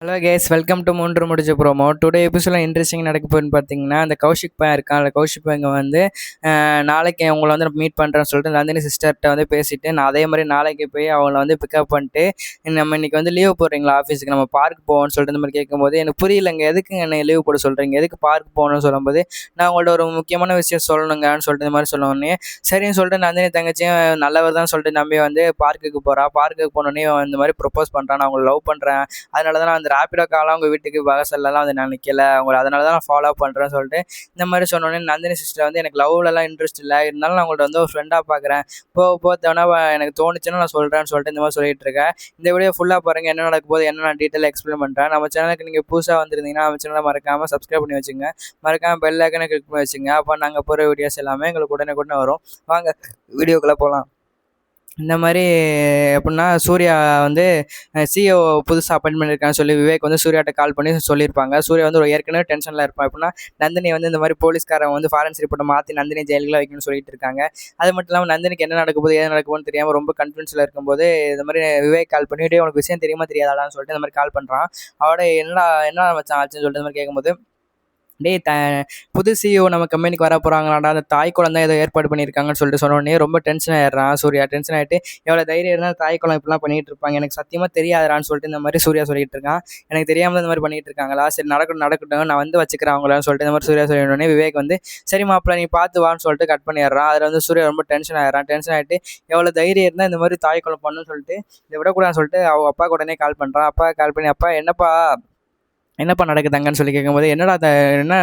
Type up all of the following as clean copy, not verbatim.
Hello case, welcome to மூன்று முடிச்ச promo. Today எபிசோட இன்ட்ரெஸ்டிங் நடக்க போகுதுன்னு பார்த்தீங்கன்னா, அந்த கௌஷிக் பையன் இருக்கான். அந்த கௌஷிக் பையன் வந்து நாளைக்கு உங்களை வந்து மீட் பண்ணுறேன்னு சொல்லிட்டு நந்தினி சிஸ்டர்கிட்ட வந்து பேசிட்டு, நான் அதே மாதிரி நாளைக்கு போய் அவங்கள வந்து பிக்கப் பண்ணிட்டு, நம்ம இன்னைக்கு வந்து லீவ் போடுறீங்களா ஆஃபீஸுக்கு, நம்ம பார்க் போவோம்னு சொல்லிட்டு இந்த மாதிரி கேட்கும்போது, எனக்கு புரியலைங்க, எதுக்குங்க என்னை லீவ் போட சொல்கிறீங்க, எதுக்கு பார்க் போகணும்னு சொல்லும்போது, நான் உங்கள்ட்ட ஒரு முக்கியமான விஷயம் சொல்லணுங்கன்னு சொல்லிட்டு இந்த மாதிரி சொன்னோடனே, சரின்னு சொல்லிட்டு நந்தினி தங்கச்சியும் நல்லவர் தான் சொல்லிட்டு நம்பி வந்து பார்க்குக்கு போகிறா. பார்க்குக்கு போனோடனே இந்த மாதிரி ப்ரொப்போஸ் பண்ணுறான், நான் உங்களை லவ் பண்ணுறேன், அதனால தான் நான் அந்த ரேப்பிடோ காலாம் உங்கள் வீட்டுக்கு பகசல்லாம் வந்து நான் நிற்கல, அவங்கள அதனால தான் நான் ஃபாலோ பண்ணுறேன்னு சொல்லிட்டு இந்த மாதிரி சொன்னோன்னே, நந்தினி சிஸ்டர் வந்து எனக்கு லவ்லலாம் இன்ட்ரெஸ்ட் இல்லை, இருந்தாலும் நான் உங்கள்ட்ட வந்து ஒரு ஃப்ரெண்டாக பார்க்குறேன், போக போத்தவனா எனக்கு தோணுச்சுன்னா நான் சொல்கிறேன்னு சொல்லிட்டு இந்த மாதிரி சொல்லிட்டு இருக்கேன். இந்த வீடியோ ஃபுல்லாக பாருங்கள், என்ன நடக்க போது என்ன நான் டீட்டெயிலாக எக்ஸ்பிளைன் பண்ணுறேன். நம்ம சேனலுக்கு நீங்கள் புதுசாக வந்திருந்தீங்கன்னா நம்ம சேனலை மறக்காமல் சப்ஸ்கிரைப் பண்ணி வச்சுங்க, மறக்காமல் பெல் ஐக்கனை கிளிக் பண்ணி வச்சுங்க. அப்போ நாங்கள் போகிற வீடியோஸ் எல்லாமே எங்களுக்கு உடனே வரும். வாங்க வீடியோக்குள்ளே போகலாம். இந்த மாதிரி எப்படின்னா, சூர்யா வந்து சிஇஓ புதுசாக அப்பாயின்ட் பண்ணியிருக்கான்னு சொல்லி விவேக் வந்து சூர்யாட்ட கால் பண்ணி சொல்லியிருப்பாங்க. சூர்யா வந்து ஒரு ஏற்கனவே டென்ஷனில் இருப்பான். எப்படின்னா, நந்தினி வந்து இந்த மாதிரி போலீஸ்காரன் வந்து ஃபாரன்ஸ் ரிப்போர்ட்டை மாற்றி நந்தினி ஜெயிலில் வைக்கணும்னு சொல்லிட்டு இருக்காங்க. அது மட்டும் இல்லாமல் நந்தினிக்கு என்ன நடக்க போது ஏது நடக்கும்னு தெரியாமல் ரொம்ப கன்ஃபியூன்ஸில் இருக்கும்போது, இந்த மாதிரி விவேக் கால் பண்ணிவிட்டு உனக்கு விஷயம் தெரியுமா தெரியாதாடான்னு சொல்லிட்டு இந்த மாதிரி கால் பண்ணுறான். அவட என்ன மச்சான் ஆச்சுன்னு சொல்லிட்டு இந்த மாதிரி கேட்கும்போது, டேய் புது சிஇஓ நம்ம கம்பெனிக்கு வர போகிறாங்களாடா, அந்த தாய் குளம் தான் ஏதோ ஏற்பாடு பண்ணியிருக்காங்கன்னு சொல்லிட்டு சொன்னோடனே ரொம்ப டென்ஷன் ஆயிடுறான் சூர்யா. டென்ஷன் ஆகிட்டு, எவ்வளோ தைரியம் இருந்தால் தாய் குளம் இப்படிலாம் பண்ணிகிட்டு இருப்பாங்க, எனக்கு சத்தியமாக தெரியாதான்னு சொல்லிட்டு இந்த மாதிரி சூர்யா சொல்லிட்டு இருக்கான். எனக்கு தெரியாமல் இந்த மாதிரி பண்ணிகிட்டு இருக்காங்களா, சரி நடக்கட்டும் நான் வந்து வச்சுக்கிறேன் அவங்களான்னு சொல்லிட்டு இந்த மாதிரி சூர்யா சொல்லிடனே, விவேக் வந்து சரி மாப்பிள்ள நீ பார்த்து வான்னு சொல்லிட்டு கட் பண்ணிடுறான். அதில் வந்து சூர்யா ரொம்ப டென்ஷன் ஆகிடுறான். டென்ஷன் ஆகிட்டு, எவ்வளோ தைரியம் இருந்தால் இந்த மாதிரி தாய் குளம் பண்ணுன்னு சொல்லிட்டு இதை விடக்கூடாதுன்னு சொல்லிட்டு அவங்க அப்பா உடனே கால் பண்ணுறான். அப்பா கால் பண்ணி, அப்பா என்னப்பா நடக்குதாங்கன்னு சொல்லி கேட்கும்போது, என்னடா என்ன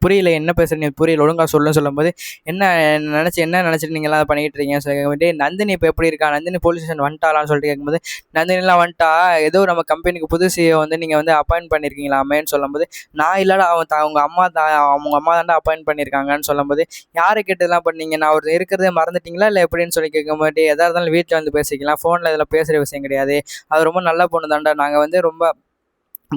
புரியல, என்ன பேசுகிறீங்க புரியல, ஒழுங்காக சொல்லும்போது, என்ன நினச்சிட்டு நீங்களாம் அதை பண்ணிக்கிட்டு இருக்கீங்க சொல்லி, நந்தினி இப்போ எப்படி இருக்கா, நந்தினி போலீஸ் ஸ்டேஷன் வந்துட்டாலான்னு சொல்லிட்டு கேட்கும்போது, நந்தினிலாம் வந்துட்டா, ஏதோ நம்ம கம்பெனிக்கு புது சிஇஓ வந்து நீங்கள் வந்து அப்பாயின்ட் பண்ணியிருக்கீங்களாமேன்னு சொல்லும்போது, நான் இல்லைடா அவங்க அம்மா தாண்டா அப்பாயின்ட் பண்ணியிருக்காங்கன்னு சொல்லும்போது, யாரை கேட்டதெல்லாம் பண்ணீங்க, நான் அவர் இருக்கிறதே மறந்துட்டீங்களா இல்லை எப்படின்னு சொல்லி கேட்கும்போது, எதாக இருந்தாலும் வீட்டில் வந்து பேசிக்கலாம், ஃபோனில் இதெல்லாம் பேசுகிற விஷயம் கிடையாது, அது ரொம்ப நல்ல பொண்ணு தாண்டா, நாங்கள் வந்து ரொம்ப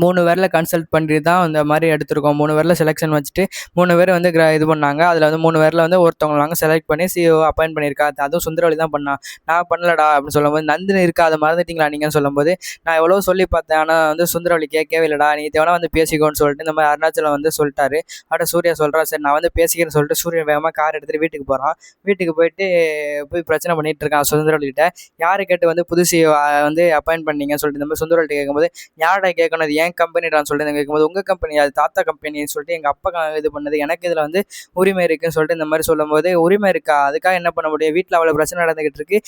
3 பேரில் கன்சல்ட் பண்ணி தான் இந்த மாதிரி எடுத்திருக்கோம். 3 பேரில் செலெக்ஷன் வச்சுட்டு 3 பேர் வந்து இது பண்ணாங்க. அதில் வந்து 3 பேரில் வந்து ஒருத்தவங்க நாங்கள் செலக்ட் பண்ணி சிஇஓ அப்பாயின்ட் பண்ணியிருக்கா, அதுவும் சுந்தரவழி தான் பண்ணா, நான் பண்ணலடா அப்படின்னு சொல்லும்போது, நந்தினி இருக்கா அதை மறந்துட்டீங்களா நீங்கன்னு சொல்லும்போது, நான் எவ்வளோ சொல்லி பார்த்தேன், ஆனால் வந்து சுந்தரவழி கேட்கவே இல்லைடா, நீ தேவனா வந்து பேசிக்கோன்னு சொல்லிட்டு இந்த மாதிரி அருணாச்சலம் வந்து சொல்லிட்டாரு. அப்படியே சூர்யா சொல்கிறான், சரி நான் வந்து பேசிக்கிறேன்னு சொல்லிட்டு சூரியன் வேகமாக கார் எடுத்துகிட்டு வீட்டுக்கு போகிறான். வீட்டுக்கு போய் பிரச்சனை பண்ணிகிட்டு இருக்கான் சுந்தரவழிகிட்ட. யாரை கேட்டு வந்து புது சிஇஓ வந்து அப்பாயின்ட் பண்ணீங்கன்னு சொல்லிட்டு இந்த மாதிரி சுந்தரவழிகிட்ட கேட்கும்போது, யார்டா கேட்கணும், இது ஏன் கம்பெனிடான்னு சொல்லிட்டு கேட்கும்போது, உங்கள் கம்பெனி அது தாத்தா கம்பெனின்னு சொல்லிட்டு எங்கள் அப்பா இது பண்ணது, எனக்கு இதில் வந்து உரிமை இருக்குன்னு சொல்லிட்டு இந்த மாதிரி சொல்லும்போது, உரிமை இருக்கா, அதுக்காக என்ன பண்ண முடியும், வீட்டில் அவ்வளோ பிரச்சனை நடந்துகிட்டு இருக்கு,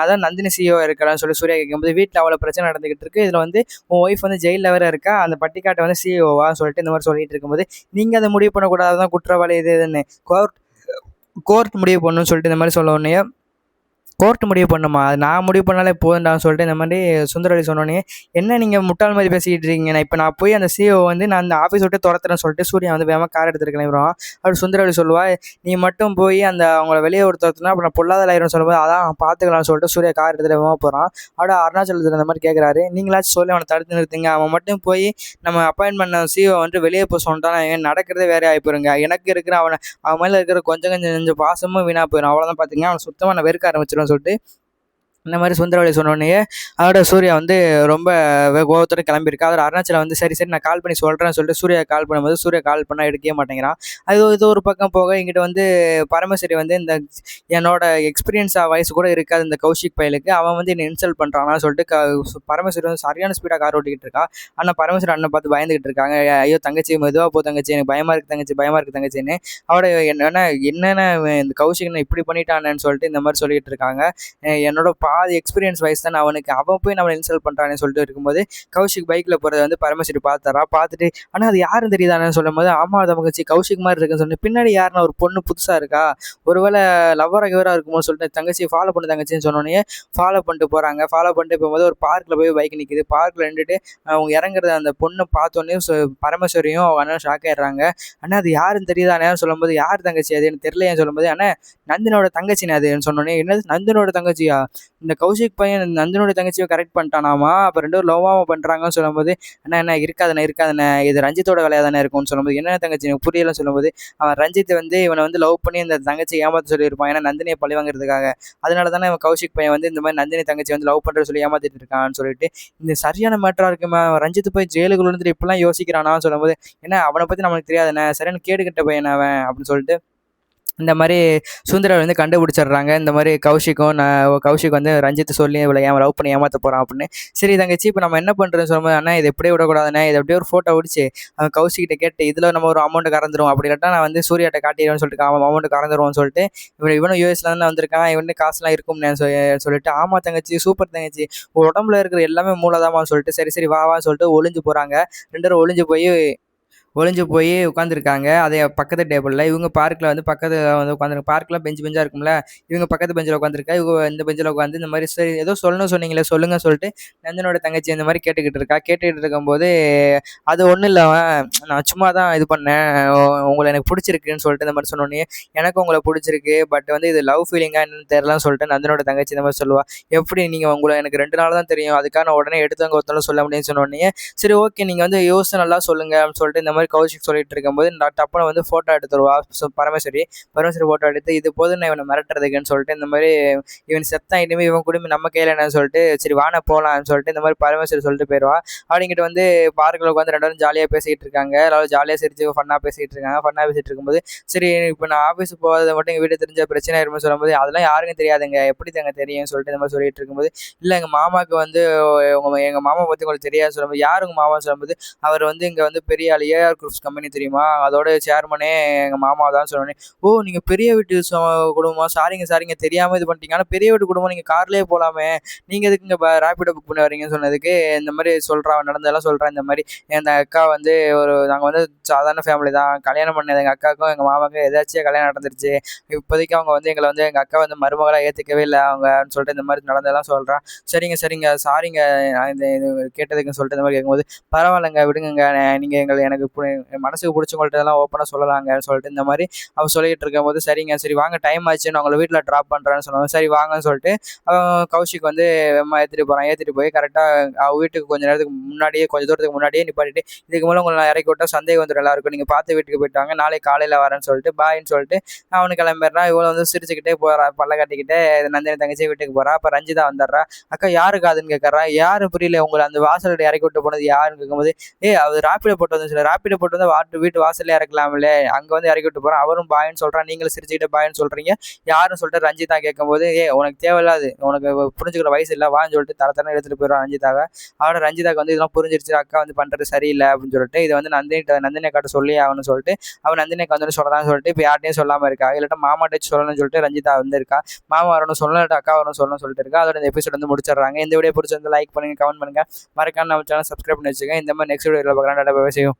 அதான் நந்தினி சிஇஓ இருக்கலாம்னு சொல்லி சூர்யா கேட்கும்போது, வீட்டில் அவ்வளோ பிரச்சனை நடந்துகிட்டு இருக்கு, இதில் வந்து உன் ஒய்ஃப் வந்து ஜெயிலில் வேறு இருக்கா, அந்த பட்டிக்காட்டை வந்து சிஇஓவா சொல்லிட்டு இந்த மாதிரி சொல்லிட்டு இருக்கும்போது, நீங்கள் அதை முடிவு பண்ணக்கூடாது, குற்றவாளி இதுன்னு கோர்ட் முடிவு பண்ணணும்னு சொல்லிட்டு இந்த மாதிரி சொல்ல உடனே, கோர்ட் முடிவு பண்ணுமா, அது நான் முடிவு பண்ணாலே போதுண்டான்னு சொல்லிட்டு இந்த மாதிரி சுந்தரவழி சொன்னோன்னே, என்ன நீங்கள் முட்டாள் மாதிரி பேசிக்கிட்டு இருக்கீங்க, இப்போ நான் போய் அந்த சிஇஓ வந்து நான் அந்த ஆஃபீஸ் விட்டு துரத்துறேன்னு சொல்லிட்டு சூர்யா வந்து வேகமாக கார் எடுத்துருக்கேன். அப்படி சுந்தரவழி சொல்லுவா, நீ மட்டும் போய் அந்த அவங்கள வெளியே ஒரு துரத்துனா அப்புறம் பொல்லாதலாயிரம் சொல்லும்போது, அதான் பார்த்துக்கலாம்னு சொல்லிட்டு சூர்யா கார் எடுத்துகிட்டு வேகமாக போகிறான். அப்படியே அருணாச்சலத்தில் இந்த மாதிரி கேட்குறாரு, நீங்களாச்சும் சொல்லி அவனை தடுத்து நிறுத்துங்க, அவன் மட்டும் போய் நம்ம அப்பாயின்ட் பண்ண சிஇஓ வந்து வெளியே போய் சொன்னான், நடக்கிறதே வேறே ஆகிப்போருங்க, எனக்கு இருக்கிற அவன் மேலே இருக்கிற கொஞ்சம் பாசமும் வீணாக போயிடும், அவ்வளோதான் பார்த்திங்க, அவனை சுத்தமாக நான் வெறுக்க ஆரம்பிச்சிடுவேன் சொல்லிட்டு இந்த மாதிரி சுந்தரவழி சொன்னோடனே, அதோட சூர்யா வந்து ரொம்ப கோபத்தோடு கிளம்பியிருக்கா. அதோட அருணாச்சலம் வந்து சரி நான் கால் பண்ணி சொல்கிறேன்னு சொல்லிட்டு சூர்யா கால் பண்ணும்போது, சூர்யா கால் பண்ணால் எடுக்கவே மாட்டேங்கிறான். இது ஒரு பக்கம் போக, இங்கிட்ட வந்து பரமேஸ்வரி வந்து இந்த என்னோட எக்ஸ்பீரியன்ஸாக வயசு கூட இருக்காது இந்த கௌஷிக் பயலுக்கு, அவன் வந்து என்னை இன்சல்ட் பண்ணுறான்னு சொல்லிட்டு பரமேஸ்வரி வந்து சரியான ஸ்பீடாக கார் ஓட்டிக்கிட்டு இருக்கா. ஆனால் பரமேஸ்வரி அண்ணன் பார்த்து பயந்துக்கிட்டு இருக்காங்க, ஐயோ தங்கச்சி மெதுவாக போ தங்கச்சி, எனக்கு பயமாக இருக்குது தங்கச்சின்னு. அவட என்னென்ன இந்த கௌஷிக் இப்படி பண்ணிட்டானேன்னு சொல்லிட்டு இந்த மாதிரி சொல்லிகிட்டு இருக்காங்க. என்னோட பாதி எக்ஸ்பீரியன்ஸ் வைஸ் தான் அவனுக்கு, அவன் போய் நம்மளை இன்சல்ட் பண்ணுறான்னு சொல்லிட்டு இருக்கும்போது, கௌஷிக் பைக்கில் போகிறத வந்து பரமேஸ்வரி பார்த்துட்டு, ஆனால் அது யாரும் தெரியுதானு சொல்லும்போது, ஆமாம் தங்கச்சி கௌஷிக் மாதிரி இருக்குன்னு சொல்லிட்டு, பின்னாடி யாருன்னா ஒரு பொண்ணு புதுசாக இருக்கா, ஒருவேளை லவ்வராக இருக்குமோன்னு சொல்லிட்டு தங்கச்சி ஃபாலோ பண்ணு தங்கச்சின்னு சொன்னோன்னே ஃபாலோ பண்ணிட்டு போகிறாங்க. ஃபாலோ பண்ணிட்டு போகும்போது ஒரு பார்க்கில் போய் பைக் நிற்கிது. பார்க்கில் நின்றுட்டு அவங்க இறங்குறத அந்த பொண்ணை பார்த்தோன்னே பரமேஸ்வரியும் அவங்க அண்ணன் ஷாக் ஆயிடுறாங்க. ஆனால் அது யாருன்னு தெரியுதானேன்னு சொல்லும்போது, யார் தங்கச்சி அது எனக்கு தெரியலையேன்னு சொல்லும்போது, ஆனால் நந்தினோட தங்கச்சின்னு அதுன்னு சொன்னோன்னே, என்னது நந்தினோட தங்கச்சியா, இந்த கௌஷிக் பையன் நந்தினியோட தங்கச்சியை கரெக்ட் பண்ணிட்டானாமா. அப்போ 2 பேரும் லவ்வாக பண்ணுறாங்கன்னு சொல்லும்போது, அண்ணா என்ன இருக்காதுண்ணே இது ரஞ்சித்தோட வேலையாக தானே இருக்கும்னு சொல்லும்போது, என்ன தங்கச்சி எனக்கு புரியலன்னு சொல்லும்போது, அவன் ரஞ்சித் வந்து இவனை வந்து லவ் பண்ணி இந்த தங்கச்சி ஏமாற்ற சொல்லியிருப்பான். ஏன்னா நந்தினியை பழி வாங்குறதுக்காக. அதனால தானே இவன் கௌஷிக் பையன் வந்து இந்த மாதிரி நந்தினி தங்கச்சி வந்து லவ் பண்ணுற சொல்லி ஏமாத்திட்டு இருக்கான்னு சொல்லிட்டு, இந்த சரியான மேட்டராக இருக்குமா, ரஞ்சித் போய் ஜெயிலுக்குள்ள இருந்துட்டு இப்படிலாம் யோசிக்கிறானான்னு சொல்லும்போது, ஏன்னா அவனை பற்றி நமக்கு தெரியாதுண்ணே, சரியான கேடுகட்ட பையன் அவன் அப்படின்னு சொல்லிட்டு இந்த மாதிரி சுந்தரர் வந்து கண்டுபிடிச்சிடுறாங்க. இந்த மாதிரி கௌஷிக் வந்து ரஞ்சித் சொல்லி இவளை லவ் பண்ணி ஏமாற்ற போகிறான் அப்படின்னு. சரி தங்கச்சி இப்போ நம்ம என்ன பண்ணுறோன்னு சொல்லும்போது, அண்ணா இது எப்படியே விடக்கூடாதுண்ணே, இதை அப்படியே ஒரு ஃபோட்டோ பிடிச்சி அவன் கௌஷிக்கிட்ட கேட்டு இதில் நம்ம ஒரு அமௌண்ட் கறந்துடும், அப்படி இல்லாட்டா நான் வந்து சூர்யாட்ட காட்டிடுவேன்னு சொல்லிட்டு அவன் அமௌண்ட் கறந்துருவோம்னு சொல்லிட்டு, இவனும் யூஎஸ்ல தானே வந்திருக்கான், இவனு காசுலாம் இருக்கும்னு சொல்லிட்டு, ஆமா தங்கச்சி சூப்பர் தங்கச்சி உடம்புல இருக்கிற எல்லாமே மூளைதாமான்னு சொல்லிட்டு, சரி சரி வான்னு சொல்லிட்டு ஒளிஞ்சு போகிறாங்க. 2 பேரும் ஒளிஞ்சு போய் உட்காந்துருக்காங்க. அதே பக்கத்து டேபிளில் இவங்க பார்க்கில் வந்து பக்கத்தில் வந்து உட்காந்துருக்கு. பார்க்கில் பெஞ்சாக இருக்கும்ல, இவங்க பக்கத்து பெஞ்சில் உட்காந்துருக்கா. இவங்க இந்த பெஞ்சில் உட்காந்து இந்த மாதிரி சரி ஏதோ சொல்லணும்னு சொன்னீங்களே சொல்லுங்க சொல்லிட்டு நந்தனோட தங்கச்சி இந்த மாதிரி கேட்டுக்கிட்டு இருக்கும்போது, அது ஒன்றும் இல்லை நான் சும்மா தான் இது பண்ணேன், உங்களை எனக்கு பிடிச்சிருக்குன்னு சொல்லிட்டு இந்த மாதிரி சொன்னோன்னே, எனக்கு உங்களை பிடிச்சிருக்கு, பட் வந்து இது லவ் ஃபீலிங்காக என்னன்னு தெரியலான்னு சொல்லிட்டு நந்தனோட தங்கச்சி இந்த மாதிரி சொல்லுவா. எப்படி நீங்கள் உங்களை எனக்கு 2 நாள் தான் தெரியும், அதுக்காக நான் உடனே எடுத்தவங்க ஒருத்தவங்க சொல்ல முடியும்னு சொன்னோடனே, சரி ஓகே நீங்கள் வந்து யோசிச்சு நல்லா சொல்லுங்கள் அப்படின்னு சொல்லிட்டு இந்த மாதிரி கௌஷிக் சொல்லிட்டு இருக்கும்போது டப்புனு வந்து ஃபோட்டோ எடுத்துருவா பரமேஸ்வரி ஃபோட்டோ எடுத்து இது போதும் நான் இவனை மிரட்டுறதுக்குன்னு சொல்லிட்டு இந்த மாதிரி இவன் செத்தான் இனிமேல் இவன் குடும்பம் நம்ம கையில் என்னன்னு சொல்லிட்டு சரி வான போகலான்னு சொல்லிட்டு இந்த மாதிரி பரமேஸ்வரி சொல்லிட்டு போயிடுவா. அப்படிங்கிட்டு வந்து பார்க்கில் உட்காந்து 2 பேரும் ஜாலியாக பேசிக்கிட்டு இருக்காங்க. எல்லாரும் ஜாலியாக சிரிச்சு ஃபன்னாக பேசிகிட்டு இருக்கும்போது, சரி இப்போ நான் ஆஃபீஸுக்கு போகாத மட்டும் எங்கள் வீட்டு தெரிஞ்ச பிரச்சனை ஆயிருமே சொல்லும்போது, அதெல்லாம் யாருக்கும் தெரியாதுங்க, எப்படி தாங்க தெரியும்னு சொல்லிட்டு இந்த மாதிரி சொல்லிட்டு இருக்கும்போது, இல்லை எங்கள் மாமாவுக்கு வந்து எங்கள் மாமா பற்றி உங்களுக்கு தெரியாது சொல்லும்போது, யார் உங்கள் மாமா சொல்லும்போது, அவர் வந்து இங்கே வந்து பெரிய ஆள் ஏஆர் குரூப்ஸ் கம்பெனி தெரியுமா, அதோட சேர்மனே எங்கள் மாமா தான் சொன்னேன். ஓ நீங்கள் பெரிய வீட்டு குடும்பமா, சாரிங்க தெரியாமல் இது பண்ணிட்டீங்க, ஆனால் பெரிய வீட்டு குடும்பம் நீங்கள் கார்லேயே போகலாமே, நீங்கள் எதுக்கு இங்கே ரேப்பிடோ புக் பண்ணி வரீங்கன்னு சொன்னதுக்கு இந்த மாதிரி சொல்கிறான், நடந்ததெல்லாம் சொல்கிறேன். இந்த மாதிரி என் அக்கா வந்து நாங்கள் வந்து சாதாரண ஃபேமிலி தான், கல்யாணம் பண்ணது எங்கள் அக்காவுக்கும் எங்கள் மாமாவுக்கும் ஏதாச்சும் கல்யாணம் நடந்துருச்சு, இப்போதைக்கு அவங்க வந்து எங்களை வந்து எங்கள் அக்கா வந்து மருமகளாக ஏற்றுக்கவே இல்லை அவங்கன்னு சொல்லிட்டு இந்த மாதிரி நடந்ததெல்லாம் சொல்கிறான். சரிங்க சாரிங்க இந்த இது கேட்டதுக்குன்னு சொல்லிட்டு இந்த மாதிரி கேட்கும்போது, பரவாயில்லைங்க விடுங்க, நீங்கள் எனக்கு மனசுக்கு பிடிச்சவங்கள்ட்ட எல்லாம் ஓப்பனாக சொல்லலாங்கன்னு சொல்லிட்டு இந்த மாதிரி அவள் சொல்லிகிட்டு இருக்கும்போது, சரிங்க சரி வாங்க டைம் ஆச்சுன்னு அவங்கள வீட்டில் ட்ராப் பண்ணுறேன்னு சொன்னாங்க. சரி வாங்கன்னு சொல்லிட்டு கௌஷிக் வந்து ஏற்றிட்டு போய் கரெக்டாக அவள் வீட்டுக்கு கொஞ்சம் தூரத்துக்கு முன்னாடியே நிப்பாட்டிட்டு, இதுக்கு மேலே உங்களை நான் இறக்கி விட்டால் சந்தேகம் வந்துடும் எல்லாருக்கும், நீங்கள் பார்த்து வீட்டுக்கு போயிட்டாங்க, நாளைக்கு காலையில் வரேன்னு சொல்லிட்டு பாயின்னு சொல்லிட்டு அவனுக்கு கிளம்பிடுறான். இவ்வளோ வந்து சிரிச்சுக்கிட்டே போகிறா, பல்ல காட்டிக்கிட்டே நந்தினி தங்கச்சி வீட்டுக்கு போகிறா. அப்போ ரஞ்சிதா வந்துடுறா. அக்கா யாருக்கு அதுன்னு கேட்குறா. யாரும் புரியல, உங்களை அந்த வாசலோட இறக்கி விட்டு போனது யாருன்னு கேட்கும்போது, அது ராப்பிடோ போட்டு வந்து ராப்பிடோ போட்டு வந்து வீட்டு வாசல்ல இறக்கலாம்ல, அங்கே வந்து இறக்கி விட்டு போகிறான். அவரும் பாயின்னு சொல்கிறான், நீங்களும் சிரிச்சுக்கிட்டு பாயின்னு சொல்கிறீங்க, யாருன்னு சொல்லிட்டு ரஞ்சிதா கேட்கும்போது, உனக்கு தேவையில்லாது, உனக்கு புரிஞ்சுக்கிற வயசு இல்லை வான்னு சொல்லிட்டு தரத்தன எடுத்துகிட்டு போயிடுவான் ரஞ்சிதாவை. அவனோட ரஞ்சிதாவுக்கு வந்து இதெல்லாம் புரிஞ்சிருச்சு, அக்கா வந்து பண்ணுறது சரியில்லை அப்படின்னு சொல்லிட்டு இதை வந்து நந்தினி அக்காட்ட சொல்லி ஆகணும்னு சொல்லிட்டு அவன் நந்தினிக்கு வந்து சொல்கிறான்னு சொல்லிட்டு இப்போ யார்ட்டையும் சொல்லாமல் இருக்கா. இல்லாட்டா மாமாட்ட சொல்லணும்னு சொல்லிட்டு ரஞ்சிதா வந்து இருக்கா. மாமா வரணும் சொல்லணும், இல்லாட்டா அக்கா வரணும் சொல்லணும்னு சொல்லிட்டு இருக்கா. அதோட இந்த எபிசோட் வந்து முடிச்சிடுறாங்க. இந்த வீடியோ பிடிச்சிருந்து லைக் பண்ணுங்கள், கமெண்ட் பண்ணுங்கள், மறக்காம நம்ம சேனல் சப்ஸ்கிரைப் பண்ணி வச்சுக்கோங்க. இந்த மாதிரி நெக்ஸ்ட் வீடியோவில் பார்க்கலாம். Tata bye bye, see you.